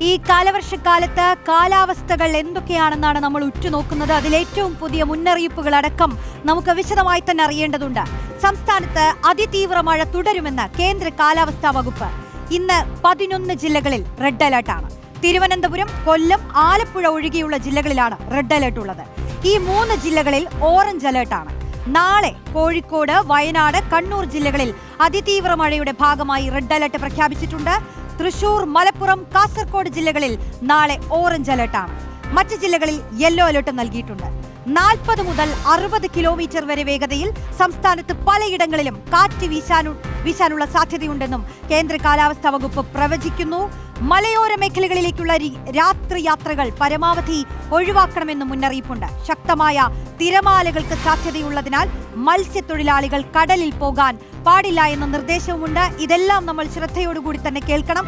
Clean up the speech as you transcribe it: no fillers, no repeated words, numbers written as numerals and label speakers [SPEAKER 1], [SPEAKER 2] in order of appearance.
[SPEAKER 1] ഈ കാലവർഷക്കാലത്ത് കാലാവസ്ഥകൾ എന്തൊക്കെയാണെന്നാണ് നമ്മൾ ഉറ്റുനോക്കുന്നത്. അതിലേറ്റവും പുതിയ മുന്നറിയിപ്പുകളടക്കം നമുക്ക് വിശദമായി തന്നെ അറിയേണ്ടതുണ്ട്. സംസ്ഥാനത്ത് അതിതീവ്ര മഴ തുടരുമെന്ന് കേന്ദ്ര കാലാവസ്ഥാ വകുപ്പ്. ഇന്ന് 11 ജില്ലകളിൽ റെഡ് അലർട്ടാണ്. തിരുവനന്തപുരം, കൊല്ലം, ആലപ്പുഴ ഒഴികെയുള്ള ജില്ലകളിലാണ് റെഡ് അലർട്ട് ഉള്ളത്. ഈ 3 ജില്ലകളിൽ ഓറഞ്ച് അലർട്ടാണ്. നാളെ കോഴിക്കോട്, വയനാട്, കണ്ണൂർ ജില്ലകളിൽ അതിതീവ്ര മഴയുടെ ഭാഗമായി റെഡ് അലർട്ട് പ്രഖ്യാപിച്ചിട്ടുണ്ട്. തൃശൂർ, മലപ്പുറം, കാസർഗോഡ് ജില്ലകളിൽ നാളെ ഓറഞ്ച് അലർട്ടാണ്. മറ്റ് ജില്ലകളിൽ യെല്ലോ അലർട്ട് നൽകിയിട്ടുണ്ട്. 40 മുതൽ 60 കിലോമീറ്റർ വരെ വേഗതയിൽ സംസ്ഥാനത്ത് പലയിടങ്ങളിലും കാറ്റ് വീശാനുള്ള സാധ്യതയുണ്ടെന്നും കേന്ദ്ര കാലാവസ്ഥാ വകുപ്പ് പ്രവചിക്കുന്നു. മലയോര മേഖലകളിലേക്കുള്ള രാത്രി യാത്രകൾ പരമാവധി ഒഴിവാക്കണമെന്നും മുന്നറിയിപ്പുണ്ട്. ശക്തമായ തിരമാലകൾക്ക് സാധ്യതയുള്ളതിനാൽ മത്സ്യത്തൊഴിലാളികൾ കടലിൽ പോകാൻ പാടില്ല എന്ന നിർദ്ദേശവുമുണ്ട്. ഇതെല്ലാം നമ്മൾ ശ്രദ്ധയോടുകൂടി തന്നെ കേൾക്കണം.